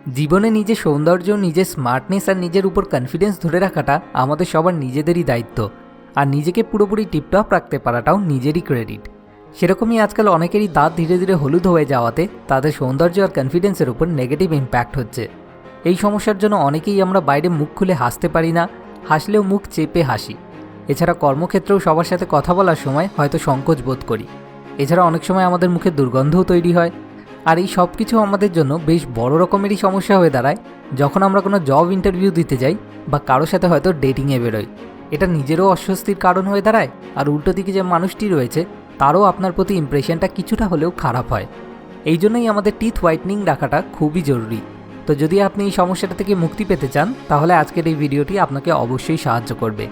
জীবনে নিজের সৌন্দর্য, নিজের স্মার্টনেস আর নিজের উপর কনফিডেন্স ধরে রাখাটা আমাদের সবার নিজেদেরই দায়িত্ব। আর নিজেকে পুরোপুরি টিপটপ রাখতে পারাটাও নিজেরই ক্রেডিট। সেরকমই আজকাল অনেকেরই দাঁত ধীরে ধীরে হলুদ হয়ে যাওয়াতে তাদের সৌন্দর্য আর কনফিডেন্সের উপর নেগেটিভ ইম্প্যাক্ট হচ্ছে। এই সমস্যার জন্য অনেকেই আমরা বাইরে মুখ খুলে হাসতে পারি না, হাসলেও মুখ চেপে হাসি। এছাড়া কর্মক্ষেত্রেও সবার সাথে কথা বলার সময় হয়তো সংকোচ বোধ করি। এছাড়া অনেক সময় আমাদের মুখে দুর্গন্ধও তৈরি হয়। আর এই সব কিছু আমাদের জন্য বেশ বড় রকমেরই সমস্যা হয়ে দাঁড়ায় যখন আমরা কোনো জব ইন্টারভিউ দিতে যাই বা কারোর সাথে হয়তো ডেটিংয়ে বেরোই। এটা নিজেরও অস্বস্তির কারণ হয়ে দাঁড়ায়, আর উল্টো দিকে যে মানুষটি রয়েছে তারও আপনার প্রতি ইমপ্রেশনটা কিছুটা হলেও খারাপ হয়। এই জন্যই আমাদের টিথ হোয়াইটনিং রাখাটা খুবই জরুরি। তো যদি আপনি এই সমস্যাটা থেকে মুক্তি পেতে চান তাহলে আজকের এই ভিডিওটি আপনাকে অবশ্যই সাহায্য করবে।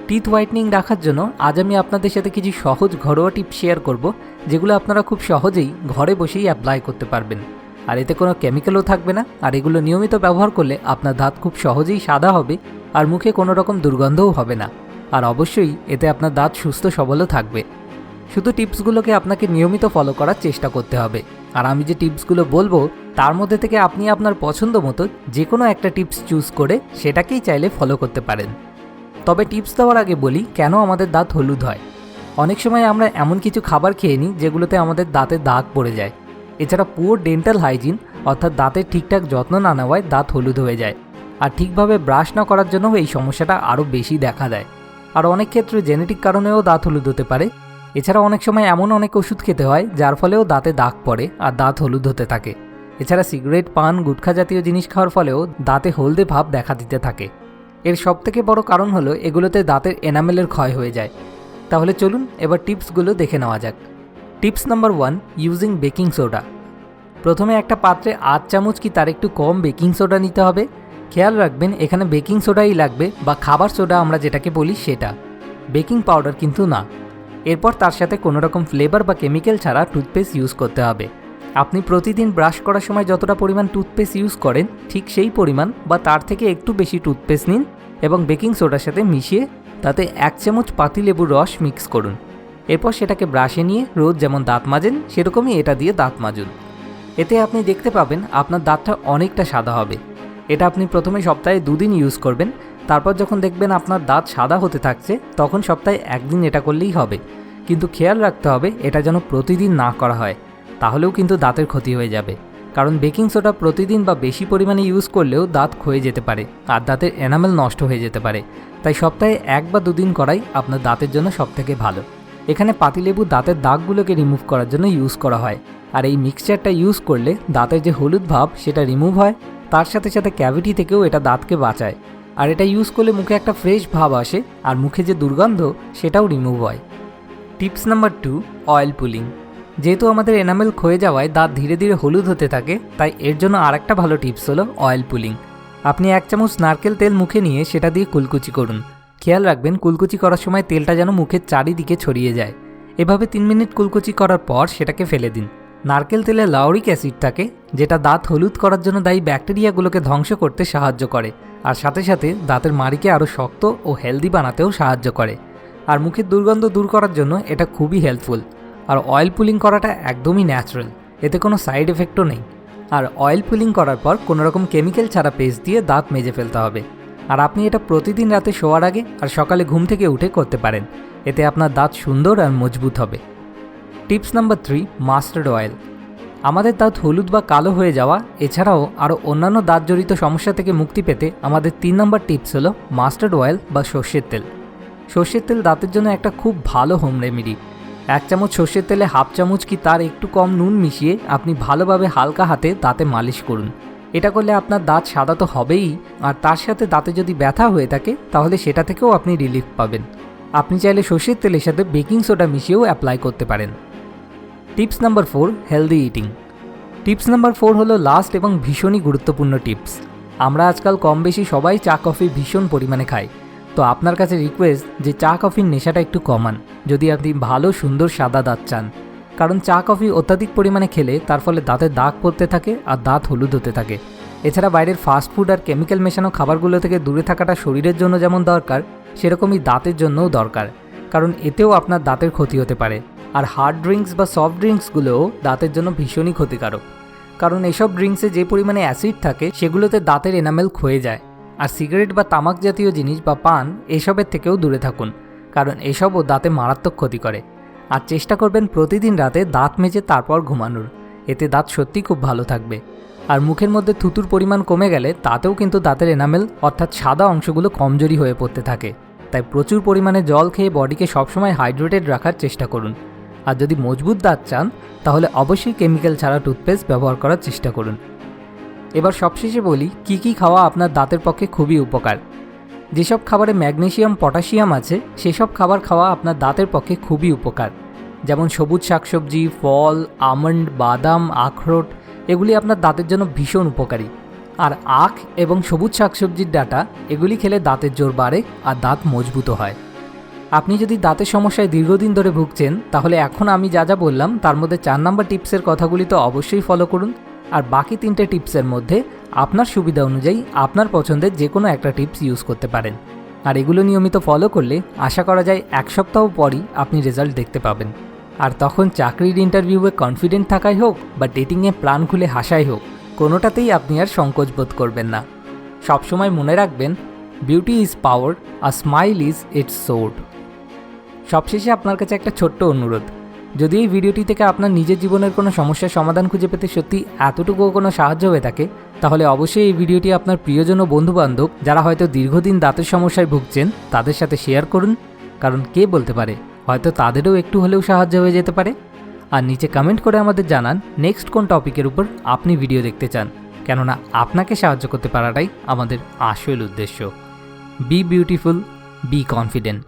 টিথ হোয়াইটনিং রাখার জন্য আজ আমি আপনাদের সাথে কিছু সহজ ঘরোয়া টিপস শেয়ার করব, যেগুলো আপনারা খুব সহজেই ঘরে বসেই অ্যাপ্লাই করতে পারবেন। আর এতে কোনো কেমিক্যালও থাকবে না, আর এগুলো নিয়মিত ব্যবহার করলে আপনার দাঁত খুব সহজেই সাদা হবে আর মুখে কোনো রকম দুর্গন্ধও হবে না। আর অবশ্যই এতে আপনার দাঁত সুস্থ সবলও থাকবে। শুধু টিপসগুলোকে আপনাকে নিয়মিত ফলো করার চেষ্টা করতে হবে। আর আমি যে টিপসগুলো বলবো তার মধ্যে থেকে আপনি আপনার পছন্দ মতো যে কোনো একটা টিপস চুজ করে সেটাকেই চাইলে ফলো করতে পারেন। তবে টিপস দেওয়ার আগে বলি কেন আমাদের দাঁত হলুদ হয়। অনেক সময় আমরা এমন কিছু খাবার খেয়ে নিই যেগুলোতে আমাদের দাঁতে দাগ পড়ে যায়। এছাড়া পুওর ডেন্টাল হাইজিন অর্থাৎ দাঁতের ঠিকঠাক যত্ন না নেওয়ায় দাঁত হলুদ হয়ে যায়। আর ঠিকভাবে ব্রাশ না করার জন্য এই সমস্যাটা আরও বেশি দেখা দেয়। আর অনেক ক্ষেত্রে জেনেটিক কারণেও দাঁত হলুদ হতে পারে। এছাড়া অনেক সময় এমন অনেক ওষুধ খেতে হয় যার ফলেও দাঁতে দাগ পড়ে আর দাঁত হলুদ হতে থাকে। এছাড়া সিগারেট, পান, গুটখা জাতীয় জিনিস খাওয়ার ফলেও দাঁতে হলদে ভাব দেখা দিতে থাকে। এর সবথেকে বড় কারণ হলো এগুলোতে দাঁতের এনামেলের ক্ষয় হয়ে যায়। তাহলে চলুন এবার টিপসগুলো দেখে নেওয়া যাক। Tips number 1, using baking soda. প্রথমে একটা পাত্রে 8 চামচ কি তার একটু কম বেকিং সোডা নিতে হবে। খেয়াল রাখবেন এখানে বেকিং সোডাই লাগবে, বা খাবার সোডা আমরা যেটাকে বলি সেটা, বেকিং পাউডার কিন্তু না। এরপর তার সাথে কোনো রকম ফ্লেভার বা কেমিক্যাল ছাড়া টুথপেস্ট ইউজ করতে হবে। আপনি প্রতিদিন ব্রাশ করার সময় যতটা পরিমাণ টুথপেস্ট ইউজ করেন ঠিক সেই পরিমাণ বা তার থেকে একটু বেশি টুথপেস্ট নিন এবং বেকিং সোডার সাথে মিশিয়ে তাতে 1 চামচ পাতিলেবুর রস মিক্স করুন। এরপর সেটাকে ব্রাশে নিয়ে রোজ যেমন দাঁত মাজেন সেরকমই এটা দিয়ে দাঁত মাজুন। এতে আপনি দেখতে পাবেন আপনার দাঁতটা অনেকটা সাদা হবে। এটা আপনি প্রথমে সপ্তাহে 2 দিন ইউজ করবেন। তারপর যখন দেখবেন আপনার দাঁত সাদা হতে থাকছে তখন সপ্তাহে 1 দিন এটা করলেই হবে। কিন্তু খেয়াল রাখতে হবে এটা যেন প্রতিদিন না করা হয়, তাহলেও কিন্তু দাঁতের ক্ষতি হয়ে যাবে। কারণ বেকিং সোডা প্রতিদিন বা বেশি পরিমাণে ইউজ করলেও দাঁত ক্ষয়ে যেতে পারে আর দাঁতের এনামেল নষ্ট হয়ে যেতে পারে। তাই সপ্তাহে 1 বা 2 দিন করাই আপনার দাঁতের জন্য সবথেকে ভালো। এখানে পাতিলেবু দাঁতের দাগগুলোকে রিমুভ করার জন্য ইউজ করা হয়। আর এই মিক্সচারটা ইউজ করলে দাঁতের যে হলুদ ভাব সেটা রিমুভ হয়, তার সাথে সাথে ক্যাভিটি থেকেও এটা দাঁতকে বাঁচায়। আর এটা ইউজ করলে মুখে একটা ফ্রেশ ভাব আসে আর মুখে যে দুর্গন্ধ সেটাও রিমুভ হয়। Tips number 2, oil pulling. যেহেতু আমাদের এনামেল ক্ষয়ে যাওয়ায় দাঁত ধীরে ধীরে হলুদ হতে থাকে, তাই এর জন্য আরেকটা ভালো টিপস হলো অয়েল পুলিং। আপনি 1 চামচ নারকেল তেল মুখে নিয়ে সেটা দিয়ে কুলকুচি করুন। খেয়াল রাখবেন কুলকুচি করার সময় তেলটা যেন মুখের চারিদিকে ছড়িয়ে যায়। এভাবে 3 মিনিট কুলকুচি করার পর সেটাকে ফেলে দিন। নারকেল তেলে লাউরিক অ্যাসিড থাকে যেটা দাঁত হলুদ করার জন্য দায়ী ব্যাকটেরিয়াগুলোকে ধ্বংস করতে সাহায্য করে, আর সাথে সাথে দাঁতের মাড়িকে আরও শক্ত ও হেলদি বানাতেও সাহায্য করে। আর মুখের দুর্গন্ধ দূর করার জন্য এটা খুবই হেল্পফুল। আর অয়েল পুলিং করাটা একদমই ন্যাচারাল, এতে কোনো সাইড এফেক্টও নেই। আর অয়েল পুলিং করার পর কোনো রকম কেমিক্যাল ছাড়া পেস্ট দিয়ে দাঁত মেজে ফেলতে হবে। আর আপনি এটা প্রতিদিন রাতে শোয়ার আগে আর সকালে ঘুম থেকে উঠে করতে পারেন। এতে আপনার দাঁত সুন্দর আর মজবুত হবে। Tips number 3, mustard oil. আমাদের দাঁত হলুদ বা কালো হয়ে যাওয়া এছাড়াও আরও অন্যান্য দাঁত জড়িত সমস্যা থেকে মুক্তি পেতে আমাদের 3 নম্বর টিপস হলো মাস্টার্ড অয়েল বা সর্ষের তেল। সর্ষের তেল দাঁতের জন্য একটা খুব ভালো হোম রেমেডি। 1 চামচ সর্ষের তেলে 1/2 চামচ কি তার একটু কম নুন মিশিয়ে আপনি ভালোভাবে হালকা হাতে দাঁতে মালিশ করুন। এটা করলে আপনার দাঁত সাদা তো হবেই, আর তার সাথে দাঁতে যদি ব্যথা হয়ে থাকে তাহলে সেটা থেকেও আপনি রিলিফ পাবেন। আপনি চাইলে সর্ষের তেলের সাথে বেকিং সোডা মিশিয়েও অ্যাপ্লাই করতে পারেন। Tips number 4, healthy eating. Tips number 4 হলো লাস্ট এবং ভীষণই গুরুত্বপূর্ণ টিপস। আমরা আজকাল কম বেশি সবাই চা কফি ভীষণ পরিমাণে খাই। তো আপনার কাছে রিকোয়েস্ট যে চা কফির নেশাটা একটু কমান যদি আপনি ভালো সুন্দর সাদা দাঁত চান। কারণ চা কফি অত্যাধিক পরিমাণে খেলে তার ফলে দাঁতে দাগ পড়তে থাকে আর দাঁত হলুদ হতে থাকে। এছাড়া বাইরের ফাস্টফুড আর কেমিক্যাল মেশানো খাবারগুলো থেকে দূরে থাকাটা শরীরের জন্য যেমন দরকার সেরকমই দাঁতের জন্যও দরকার, কারণ এতেও আপনার দাঁতের ক্ষতি হতে পারে। আর হার্ড ড্রিঙ্কস বা সফট ড্রিঙ্কসগুলোও দাঁতের জন্য ভীষণই ক্ষতিকারক। কারণ এসব ড্রিঙ্কসে যে পরিমাণে অ্যাসিড থাকে সেগুলোতে দাঁতের এনামেল ক্ষয়ে যায়। আর সিগারেট বা তামাক জাতীয় জিনিস বা পান এসবের থেকেও দূরে থাকুন, কারণ এসবও দাঁতে মারাত্মক ক্ষতি করে। আর চেষ্টা করবেন প্রতিদিন রাতে দাঁত মেজে তারপর ঘুমানোর, এতে দাঁত সত্যিই খুব ভালো থাকবে। আর মুখের মধ্যে থুতুর পরিমাণ কমে গেলে তাতেও কিন্তু দাঁতের এনামেল অর্থাৎ সাদা অংশগুলো কমজোরি হয়ে পড়তে থাকে। তাই প্রচুর পরিমাণে জল খেয়ে বডিকে সবসময় হাইড্রেটেড রাখার চেষ্টা করুন। আর যদি মজবুত দাঁত চান তাহলে অবশ্যই কেমিক্যাল ছাড়া টুথপেস্ট ব্যবহার করার চেষ্টা করুন। এবার সবশেষে বলি কী খাওয়া আপনার দাঁতের পক্ষে খুবই উপকার। যেসব খাবারে ম্যাগনেসিয়াম পটাশিয়াম আছে সেসব খাবার খাওয়া আপনার দাঁতের পক্ষে খুবই উপকার। যেমন সবুজ শাকসবজি, ফল, আমন্ড, বাদাম, আখরোট এগুলি আপনার দাঁতের জন্য ভীষণ উপকারী। আর আখ এবং সবুজ শাকসবজির ডাঁটা এগুলি খেলে দাঁতের জোর বাড়ে আর দাঁত মজবুত হয়। আপনি যদি দাঁতের সমস্যায় দীর্ঘদিন ধরে ভুগছেন তাহলে এখন আমি যা বললাম তার মধ্যে 4 নম্বর টিপসের কথাগুলি তো অবশ্যই ফলো করুন। আর বাকি 3টে টিপসের মধ্যে আপনার সুবিধা অনুযায়ী আপনার পছন্দের যে কোনো একটা টিপস ইউজ করতে পারেন। আর এগুলো নিয়মিত ফলো করলে আশা করা যায় 1 সপ্তাহ পরই আপনি রেজাল্ট দেখতে পাবেন। আর তখন চাকরির ইন্টারভিউয়ে কনফিডেন্ট থাকাই হোক বা ডেটিংয়ে প্ল্যান খুলে হাসাই হোক, কোনোটাতেই আপনি আর সংকোচ বোধ করবেন না। সবসময় মনে রাখবেন, বিউটি ইজ পাওয়ার, আর স্মাইল ইজ ইটস সোর্ড। সবশেষে আপনার কাছে একটা ছোট্ট অনুরোধ, যদি এই ভিডিওটি থেকে আপনার নিজের জীবনের কোনো সমস্যার সমাধান খুঁজে পেতে সত্যি এতটুকুও কোনো সাহায্য হয়ে থাকে তাহলে অবশ্যই এই ভিডিওটি আপনার প্রিয়জন ও বন্ধুবান্ধব যারা হয়তো দীর্ঘদিন দাঁতের সমস্যায় ভুগছেন তাদের সাথে শেয়ার করুন, কারণ কে বলতে পারে হয়তো তাদেরও একটু হলেও সাহায্য হয়ে যেতে পারে। আর নিচে কমেন্ট করে আমাদের জানান নেক্সট কোন টপিকের উপর আপনি ভিডিও দেখতে চান, কেননা আপনাকে সাহায্য করতে পারাটাই আমাদের আসল উদ্দেশ্য। B beautiful, be confident.